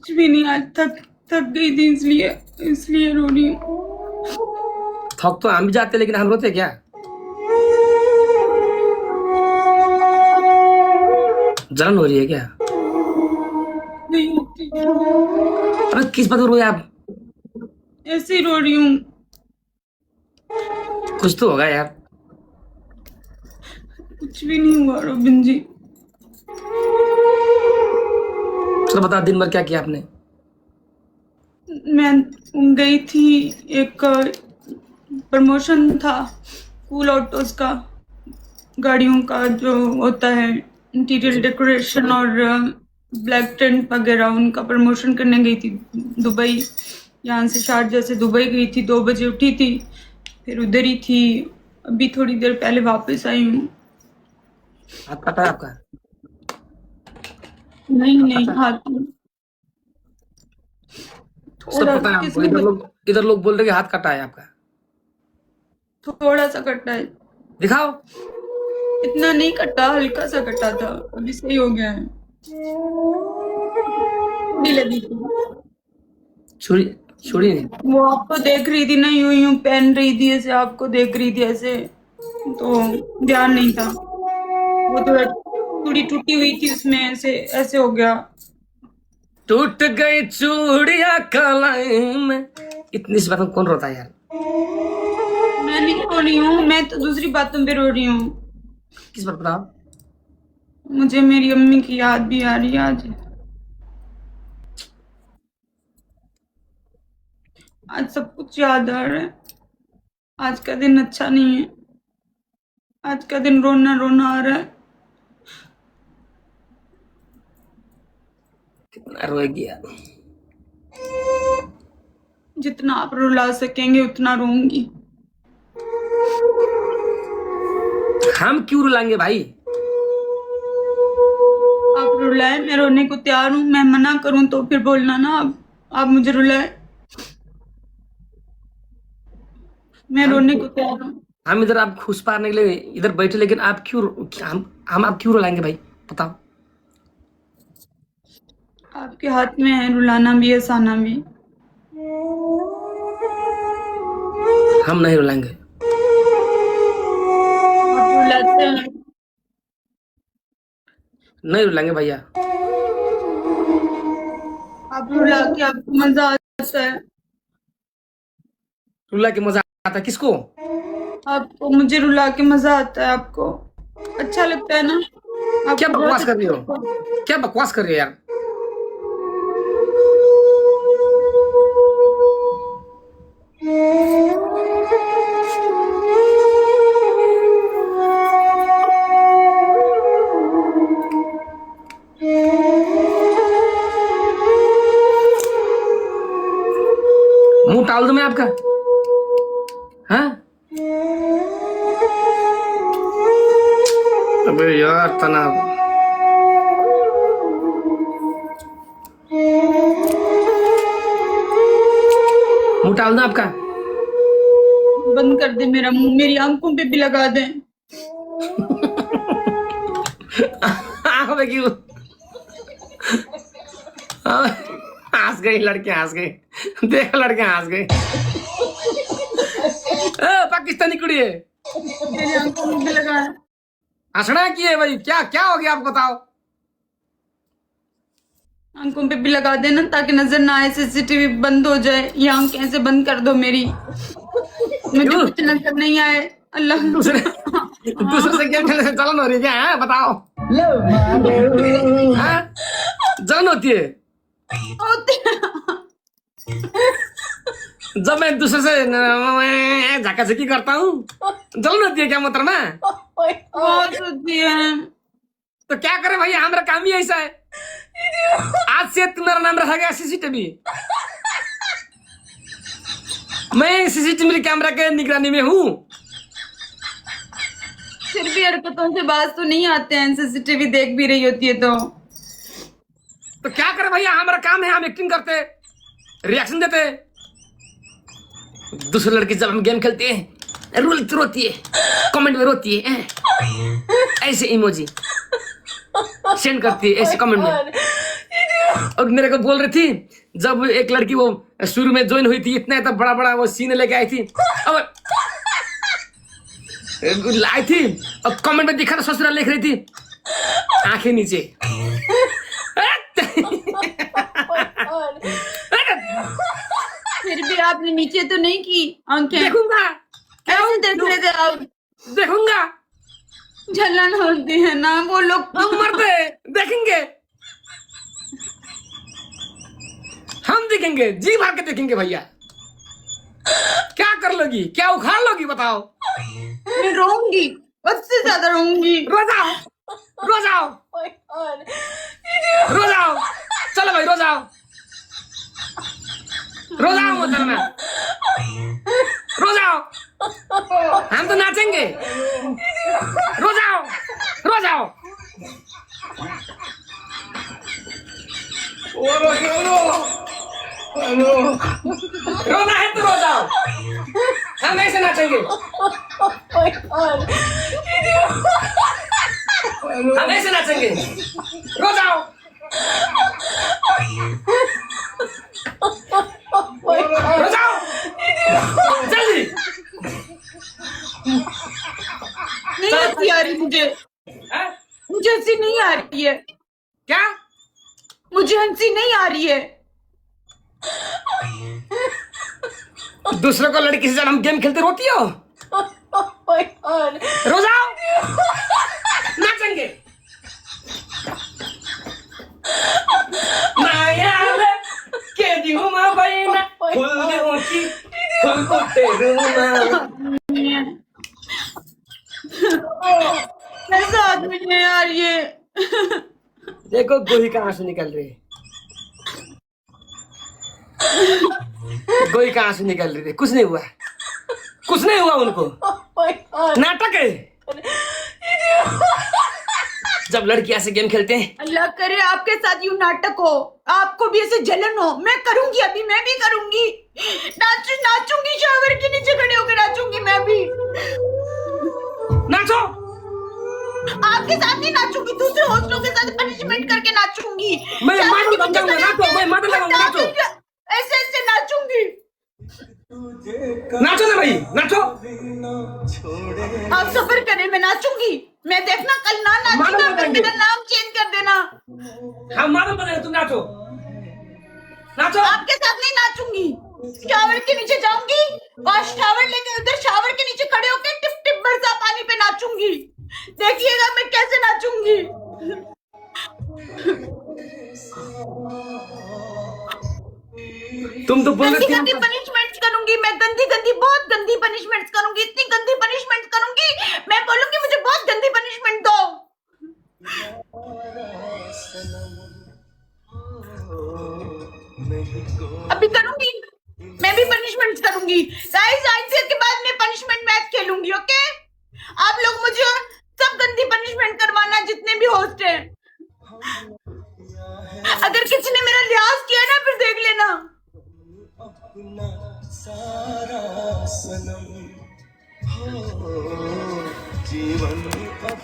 कुछ भी नहीं, आज थक थक गई थी इसलिए इसलिए रो रही हूँ। थक तो हम भी जाते लेकिन हम रोते क्या? जलन हो रही है क्या? नहीं होती, अरे किस बात रो रहे आप? ऐसे ही रो रही हूँ। कुछ तो होगा यार। कुछ भी नहीं हुआ रोबिन जी। चलो बता, दिन भर क्या किया आपने? मैं गई थी, एक प्रमोशन था कूल ऑटोज का, गाड़ियों का जो होता है इंटीरियर डेकोरेशन और ब्लैक टेंट वगैरह, उनका प्रमोशन करने गई थी दुबई। यहाँ से शारजा से दुबई गई थी, 2 बजे उठी थी, फिर उधर ही थी। अभी थोड़ी देर पहले वापस आई हूँ। हाथ काटा है आपका? नहीं हाथ सब पता है हमको। इधर लोग बोल रहे कि हाथ काटा है आपका। थोड़ा सा कटा है। दिखाओ। इतना नहीं कटा, हल्का सा कटा था, अभी सही हो गया है। नहीं लगी थी। छोड़ी नहीं। वो आपको देख रही थी ना, यूं यूं पहन रही थी ऐसे, आपको देख रही थी ऐसे, तो ध्यान नहीं था। वो थोड़ी टूटी हुई थी, उसमें ऐसे ऐसे हो गया। टूट गई चूड़िया कलाई में। इतनी सी बात में कौन रोता है यार? मैं नहीं रो रही हूँ, मैं तो दूसरी बातों पे रो रही हूँ। किस बात बताओ? मुझे मेरी अम्मी की याद भी आ रही है आज। आज सब कुछ याद आ रहा है। आज का दिन अच्छा नहीं है। आज का दिन रोना रोना आ रहा है। कितना रोएगी यार? जितना आप रुला सकेंगे उतना रोऊंगी। हम क्यों रुलाएंगे भाई? आप रुलाए, मैं रोने को तैयार हूँ। मैं मना करूँ तो फिर बोलना ना, आप मुझे रुलाए, मैं रोने को तैयार हूँ। हम इधर आप खुश पारने के लिए इधर बैठे, लेकिन आप क्यों हम आप क्यों रुलाएंगे भाई? बताओ। आपके हाथ में है रुलाना भी, हंसाना भी। हम नहीं रुलाएंगे। आप रुलाते हैं। नहीं रुलाएंगे भैया। आप रुला के आपको मजा आता है। रुला के मजा आता है किसको? आपको, मुझे रुला के मजा आता है। आपको अच्छा लगता है ना? क्या बकवास कर रही हो? क्या बकवास कर रही हो यार? मुंह टाल दूं मैं आपका? हाँ? अबे यार तनाव। मुंह टाल दूं आपका? बंद कर दे मेरा मुंह, मेरी आंखों पे भी लगा दे। आंखों में क्यों? हंस गई लड़की, हंस गई। देखो लड़के हंस गई। पाकिस्तानी कुड़ी है। मेरी आंखों में भी लगा। हंसना की है भाई? क्या क्या हो गया आप बताओ? आंखों पे भी लगा देना ताकि नजर ना आए, सीसीटीवी बंद हो जाए। ये आंखें ऐसे बंद कर दो मेरी, मुझे कुछ नजर नहीं आए। अल्लाह। दूसरे से गेम खेलने से जलन हो रही है क्या? है बताओ। जलन होती है जब मैं दूसरे से झाका झाकी करता हूँ? जलन होती है क्या मोहतरमा? बहुत होती है। तो क्या करे भैया, हमारा काम ही ऐसा है। आज से तुम्हारा नाम रखा गया सीसीटीवी। मैं सीसीटीवी कैमरा के निगरानी में हूँ। फिर भी हरकतों से बाज तो नहीं आते हैं, सीसीटीवी देख भी रही होती है तो क्या करे भैया, हमारा काम है, हम एक्टिंग करते, रिएक्शन देते। दूसरे लड़की जब हम गेम खेलते हैं रोती है, कमेंट में रोती है, ऐसे इमोजी सेंड करती है ऐसे कमेंट में। और मेरे को बोल रही थी, जब एक लड़की वो शुरू में ज्वाइन हुई थी, इतना इतना बड़ा बड़ा वो सीन लेके आई थी, अब आई थी और कमेंट में दिखा था, ससुराल लिख रही थी आंखें नीचे। फिर भी आपने नीचे तो नहीं की आंखें? देखूंगा, कैसे देख रहे थे आप? देखूंगा, जलन होती है ना वो लोग। हम मरते देखेंगे, हम देखेंगे, जी भर के देखेंगे भैया। क्या कर लोगी, क्या उखाड़ लोगी बताओ? मैं रोऊंगी, उससे ज्यादा रोऊंगी। रो जाओ, रो जाओ, रो जाओ, चलो भाई रो जाओ, रो जाओ मोहतरमा, रो जाओ, हम तो नाचेंगे, रो जाओ, रो जाओ। रोना है तो रो जाओ, हम ऐसे नाचेंगे, हम ऐसे नाचेंगे, रो जाओ, रो जाओ, जल्दी। नहीं हंसी आ रही मुझे, मुझे हंसी नहीं आ रही है। क्या? मुझे हंसी नहीं आ रही है। दूसरों को लड़की से जब हम गेम खेलते रोती हो? रो जाओ, नाचेंगे। माया के दिहुमा बहिना फुल देउची फुल कुटे रुमा। ऐसा आदमी नहीं आ रही है। देखो गोही का आंसू निकल रही है, गोही का आंसू निकल रही है। कुछ नहीं हुआ, कुछ नहीं हुआ उनको, नाटक है। जब लड़की ऐसे गेम खेलते हैं, अल्लाह करे आपके साथ यूं नाटक हो, आपको भी ऐसे जलन हो। मैं करूंगी, अभी मैं भी करूंगी, नाचूंगी, शावर के नीचे खड़े होकर नाचूंगी मैं भी। नाचो, आपके साथ नहीं नाचूंगी, दूसरे हॉस्टलों के साथ पनिशमेंट करके नाचूंगी। मैं मॉडल बन जाऊंगा, नाचो, मैं मॉडल बनूंगा, नाचो, ऐसे ऐसे नाचूंगी। नाचो ना भाई, नाचो। आप सफर करें, मैं नाचूंगी। मैं देखना कल ना नाचूंगा, फिर मेरा नाम चेंज कर देना। हम मॉडल बनेंगे, तुम नाचो, नाचो। आपके साथ नहीं नाचूंगी, शावर के नीचे जाऊंगी, वॉश शावर लेके उधर शावर के नीचे खड़े होकर टिप टिप बरसा पानी पे नाचूंगी। देखिएगा मैं कैसे नाचूंगी। तुम तो बोल गंदी रही गंदी थी पनिशमेंट्स करूंगी मैं, गंदी गंदी, बहुत गंदी पनिशमेंट्स करूंगी, इतनी गंदी पनिशमेंट्स करूंगी। मैं बोलूंगी मुझे बहुत गंदी पनिशमेंट दो। अभी करूंगी, मैं भी पनिशमेंट्स करूंगी। गाइस आईसीएल के बाद मैं पनिशमेंट मैच खेलूंगी, ओके? आप लोग मुझे सब गंदी पनिशमेंट करवाना, जितने भी होस्ट हैं। अगर किसी ने मेरा लिहाज किया ना, फिर देख लेना।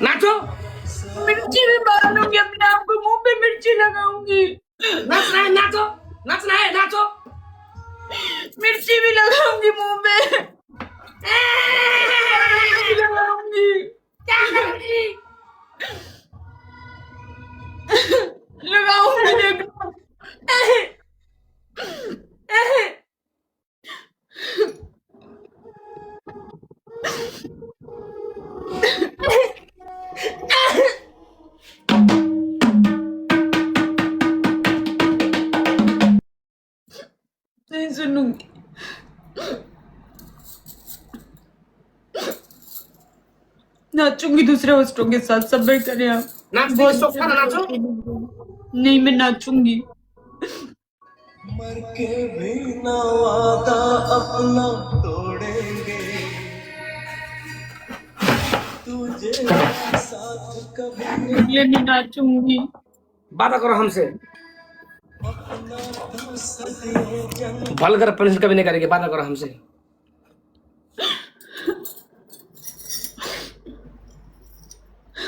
नाचो, मिर्ची भी मारूंगी, अपने आप को मुंह पे मिर्ची लगाऊंगी। नाचना है, नाचो, नाचना है, नाचो। मिर्ची भी लगाऊंगी मुंह पे, लगाऊंगी। क्या करूंगी? लगाऊंगी, देखो। नहीं सुनूंगी। नाचूंगी दूसरे होस्टों के साथ, सब्र करें आप। नाचने की शौक था ना, नाचो। नहीं, मैं नाचूंगी। मर के भी ना वादा अपना तोड़ेंगे, तुझे साथ कभी ये नहीं नाचूंगी। वादा करो हमसे, अपना तो सदियों जन्म भलकर पनिश कभी नहीं करेंगे, वादा करो हमसे।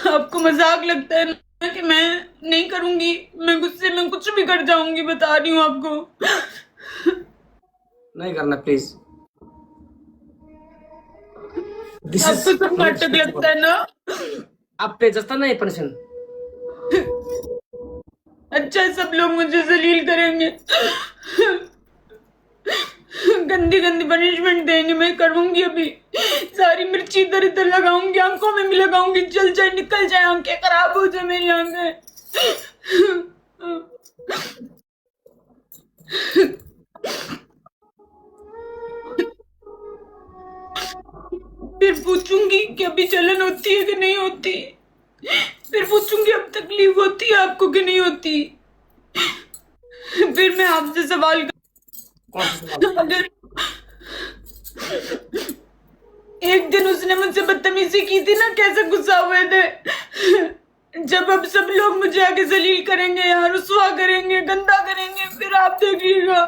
आपको मजाक लगता है ना? कि मैं नहीं करूंगी, मैं गुस्से में कुछ भी कर जाऊंगी, बता रही हूँ आपको। नहीं करना प्लीज। दिस आपको इज सब नॉट नाटक लगता है ना? आप पे जस्ता नहीं पर्सन। अच्छा, सब लोग मुझे जलील करेंगे, गंदी गंदी पनिशमेंट देंगे, मैं करूंगी अभी। सारी मिर्ची इधर इधर लगाऊंगी, आंखों में भी लगाऊंगी, जल जाए, निकल जाए, आंखें खराब हो जाए मेरी आंखें। फिर पूछूंगी कि अभी जलन होती है कि नहीं होती, फिर पूछूंगी अब तकलीफ होती है आपको कि नहीं होती। फिर मैं आपसे सवाल कौन सा सवाल? अगर एक दिन उसने मुझसे बदतमीजी की थी ना, कैसे गुस्सा हुए थे। जब अब सब लोग मुझे आगे जलील करेंगे, यहाँ रुसवा करेंगे, गंदा करेंगे, फिर आप देखिएगा।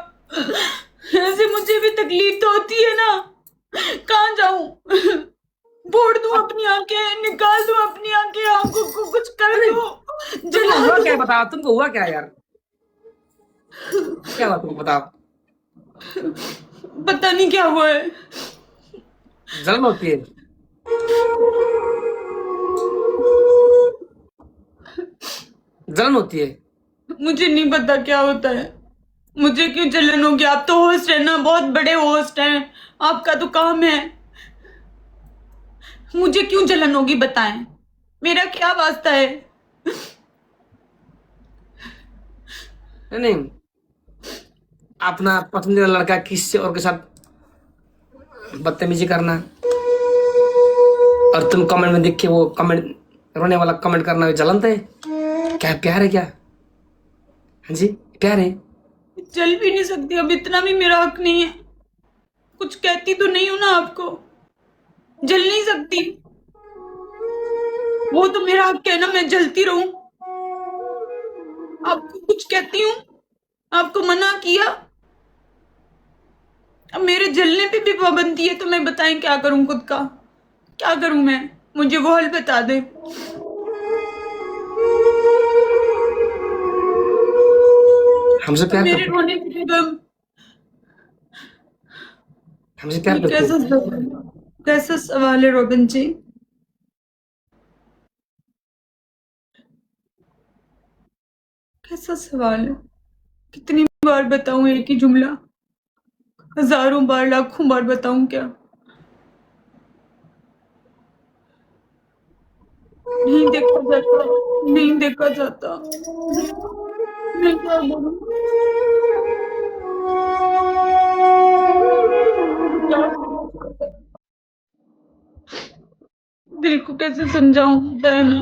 ऐसे मुझे भी तकलीफ तो होती है ना, कहाँ जाऊं? फोड़ दूं अपनी आंखें, निकाल दूं अपनी आंखें, आंखों को कुछ कर दूं, तुमको जला हुआ क्या दूं। बताओ, तुमको हुआ क्या यार? क्या हुआ तुमको बताओ? पता नहीं क्या हुआ है। जलन होती है? जलन होती है? मुझे नहीं पता क्या होता है, मुझे क्यों जलन होगी? आप तो होस्ट है ना, बहुत बड़े होस्ट हैं, आपका तो काम है। मुझे क्यों जलन होगी बताएं, मेरा क्या वास्ता है? नहीं नहीं, अपना पसंदीदा लड़का किसी और के साथ बदतमीजी करना और तुम कमेंट में देख के वो कमेंट रोने वाला कमेंट करना, भी जलन है क्या? प्यार है क्या? हाँ जी, प्यार है। चल भी नहीं सकती, अब इतना भी मेरा हक नहीं है। कुछ कहती तो नहीं हूं ना आपको, जल नहीं सकती, वो तो मेरा हक है ना, मैं जलती रहूं? आपको कुछ कहती हूँ, आपको मना किया, अब मेरे जलने पे भी पाबंदी है, तो मैं बताएं क्या करूं? खुद का क्या करूं मैं? मुझे वो हल बता दे। हमसे अब प्यार मेरे करते, रोने पे गम। हमसे प्यार ये करते हो? कैसा सवाल है रोबिन जी? कैसा सवाल है? कितनी बार बताऊं एक ही जुमला? हजारों बार, लाखों बार बताऊं क्या? नहीं देखा जाता, नहीं देखा जाता, मैं क्या बोलूं? दिल को कैसे समझाऊं, बताया ना।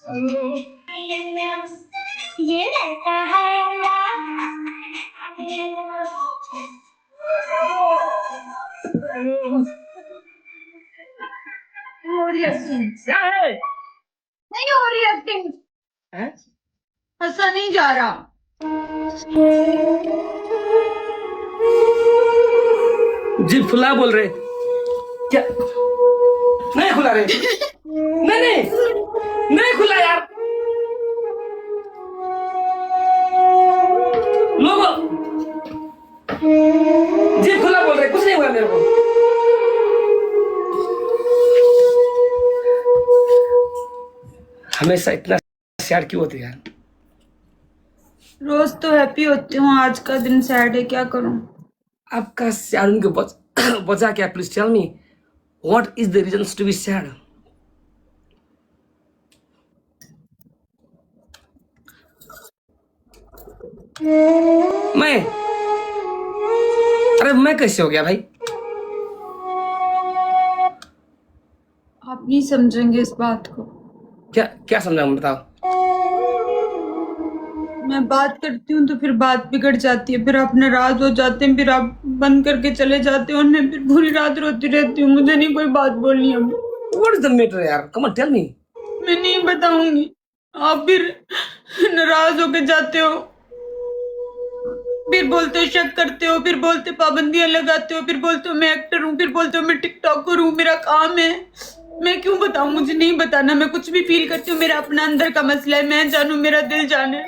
ये रहता है हो रही एक्टिंग नहीं हो रही एक्टिंग हंसा नहीं जा रहा जी फुला बोल रहे क्या? नहीं खुला रे, नहीं नहीं खुला यार। लोगो जी खुला बोल रहे, कुछ नहीं हुआ मेरे को। हमेशा इतना सैड क्यों होते यार? रोज तो हैप्पी होती हूँ, आज का दिन सैड है, क्या करूँ? आपका सैड को वजह क्या? Please tell me what is the reason to be sad? मैं अरे मैं कैसे हो गया भाई? आप नहीं समझेंगे इस बात को। क्या क्या समझाऊं बताओ? मैं बात करती हूँ तो फिर बात बिगड़ जाती है, फिर आप नाराज हो जाते हैं, फिर आप बंद करके चले जाते हो और मैं फिर पूरी रात रोती रहती हूँ। मुझे नहीं कोई बात बोलनी अब। व्हाट इज द मैटर यार? Come on tell me. मैं नहीं बताऊंगी, आप फिर नाराज होके जाते हो, फिर बोलते हो शक करते हो, फिर बोलते पाबंदियां लगाते हो, फिर बोलते हो मैं एक्टर हूँ, फिर बोलते हो मैं टिकटॉकर हूँ, मेरा काम है। मैं क्यों बताऊं? मुझे नहीं बताना। मैं कुछ भी फील करती हूँ, मेरा अपना अंदर का मसला है, मैं जानू, मेरा दिल जाने।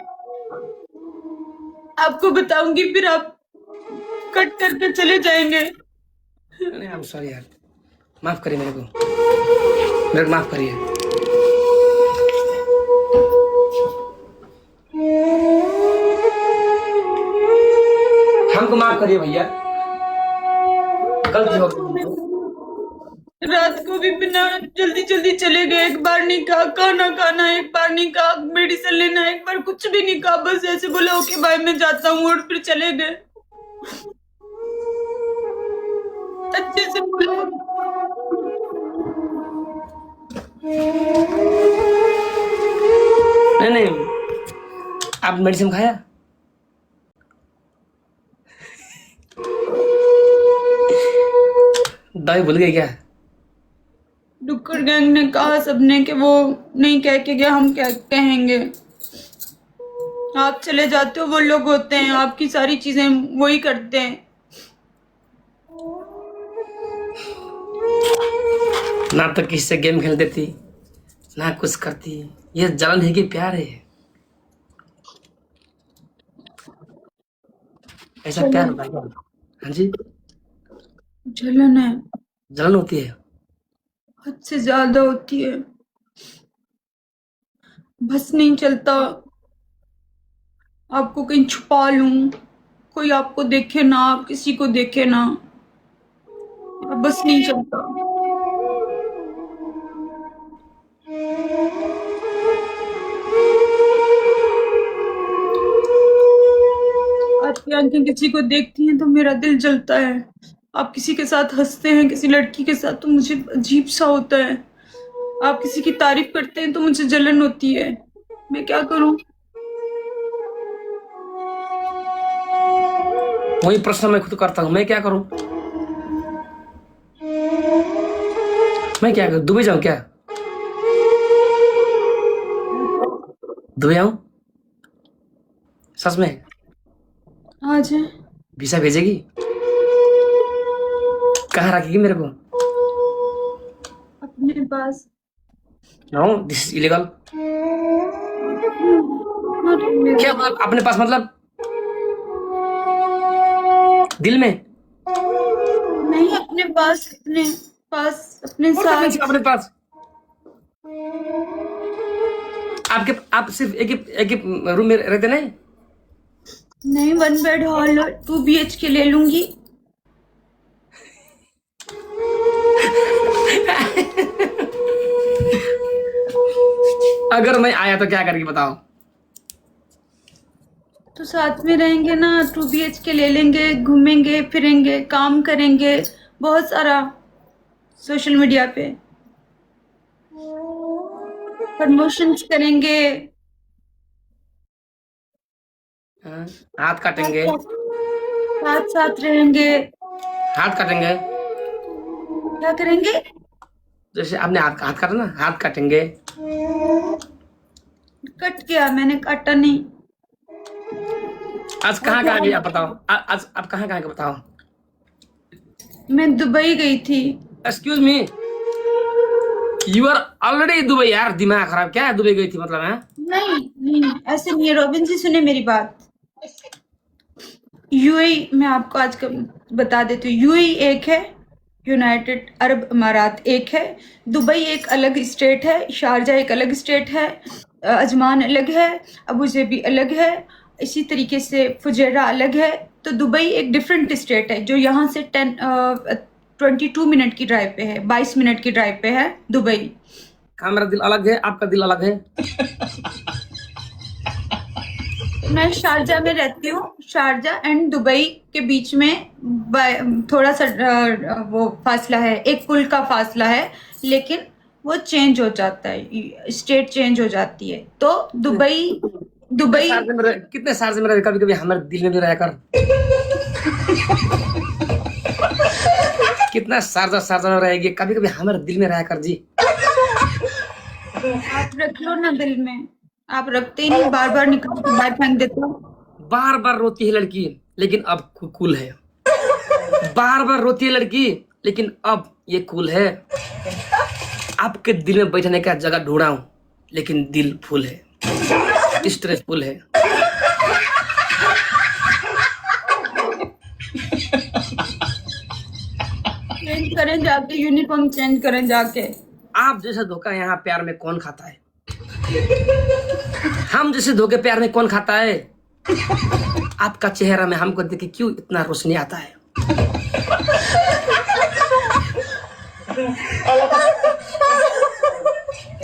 आपको बताऊंगी फिर आप कट करके चले जाएंगे। नहीं आई एम सॉरी यार, माफ करिए मेरे को माफ करिए। हमको माफ करिए भैया, गलती हो गई। रात को भी बिना जल्दी जल्दी चले गए, एक बार नहीं कहा खाना खाना, एक बार नहीं कहा मेडिसिन लेना, एक बार कुछ भी नहीं कहा, बस ऐसे बोला ओके बाय मैं जाता हूँ और फिर चले गए। अच्छे से बोला। नहीं आप मेडिसिन खाया? दवाई भूल गए क्या? डुक्कर गैंग ने कहा सबने कि वो नहीं कह के गया, हम क्या कहेंगे। आप चले जाते हो, वो लोग होते हैं, आपकी सारी चीजें वही करते हैं। ना तो किसी से गेम खेल देती, ना कुछ करती। ये जलन है कि प्यार है? ऐसा प्यार होता है क्या? हाँ जी, जलन है, जलन होती है। हद से ज्यादा होती है, बस नहीं चलता। आपको कहीं छुपा लूं, कोई आपको देखे ना, आप किसी को देखे ना, बस नहीं चलता। आपकी आंखें किसी को देखती हैं तो मेरा दिल जलता है। आप किसी के साथ हंसते हैं, किसी लड़की के साथ, तो मुझे अजीब सा होता है। आप किसी की तारीफ करते हैं तो मुझे जलन होती है। मैं क्या करूं? वही प्रश्न मैं खुद करता हूँ, मैं क्या करूं? मैं क्या करूं? दुबई जाऊं क्या? दुबई आऊं? सच में? आ जाए। वीजा भेजेगी? कहाँ रखेगी मेरे को? अपने पास। No this is illegal. क्या अपने पास मतलब दिल में? नहीं, अपने पास, अपने पास, अपने और करने साथ। चाहिए अपने पास। आप सिर्फ एक ही रूम में रहते नहीं? नहीं, 1 बेड हॉल और 2 BHK ले लूंगी। अगर मैं आया तो क्या करेगी बताओ? तो साथ में रहेंगे ना, 2 BHK ले लेंगे, घूमेंगे फिरेंगे, काम करेंगे बहुत सारा सोशल मीडिया पे। प्रमोशंस करेंगे, हाँ, हाथ काटेंगे, साथ साथ रहेंगे। हाथ काटेंगे, क्या करेंगे? जैसे आपने हाथ हाथ काटा ना, हाथ काटेंगे। कट गया, मैंने काटा नहीं। आज कहाँ कहाँ गई आप बताओ, आज आप कहाँ कहाँ गए बताओ। मैं दुबई गई थी। Excuse me, you are already Dubai. यार दिमाग खराब क्या है, दुबई गई थी मतलब है? नहीं नहीं, ऐसे नहीं है रॉबिन जी, सुने मेरी बात। यूएई, मैं आपको आज का बता देती हूँ। यूएई एक है, यूनाइटेड अरब अमारात एक है, दुबई एक अलग स्टेट है, शारजा एक अलग स्टेट है, अजमान अलग है, अबू धाबी अलग है, इसी तरीके से फुजैरा अलग है। तो दुबई एक डिफरेंट स्टेट है जो यहाँ से 22 मिनट की ड्राइव पे है, 22 मिनट की ड्राइव पे है दुबई। हाँ, मेरा दिल अलग है, आपका दिल अलग है। मैं शारजा में रहती हूँ। शारजा एंड दुबई के बीच में थोड़ा सा वो फासला है, एक पुल का फासला है, लेकिन वो चेंज हो जाता है, स्टेट चेंज हो जाती है। तो दुबई कितने साल से मेरे कभी कभी हमारे दिल में भी रह कर कितना सारजा सारजा में रहेगी, कभी कभी हमारे दिल में रह कर जी। आप रख लो ना दिल में, आप रखते ही नहीं, बार बार निकाल के बाहर फेंक देते हो। बार बार रोती है लड़की, लेकिन अब कूल है। बार बार रोती है लड़की, लेकिन अब ये कूल है। आपके दिल में बैठने का जगह ढूंढा हूं, लेकिन दिल फुल है, स्ट्रेसफुल है। चेंज करें जाके, यूनिफॉर्म चेंज करें जाके। आप जैसे धोखा यहाँ प्यार में कौन खाता है? हम जैसे धोखे प्यार में कौन खाता है? आपका चेहरा में हमको देख के क्यों इतना रोशनी आता है?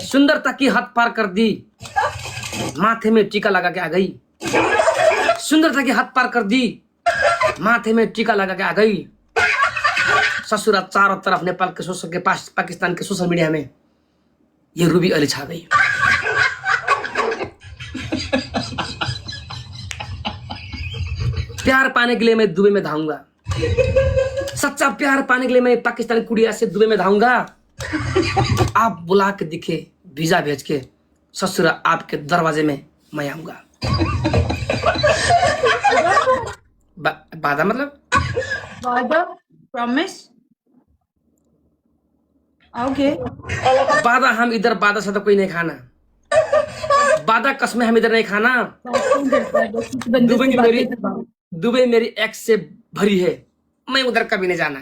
सुंदरता की हद पार कर दी, माथे में टीका लगा के आ गई। सुंदरता की हद पार कर दी, माथे में टीका लगा के आ गई। ससुरा चारों तरफ नेपाल के सोशल के पास, पाकिस्तान के सोशल मीडिया में ये रूबी अली छा गई। प्यार पाने के लिए मैं दुबई में धाऊंगा, सच्चा प्यार पाने के लिए मैं पाकिस्तानी कुड़िया से दुबई में धाऊंगा। आप बुला के दिखे, वीजा भेज के, ससुरा आपके दरवाजे में मैं आऊंगा। वादा मतलब वादा, प्रॉमिस, आओगे? वादा हम इधर, वादा से तो कोई नहीं खाना। वादा कसमें हम इधर नहीं खाना। दुबई मेरी एक्स से भरी है, मैं उधर कभी नहीं जाना।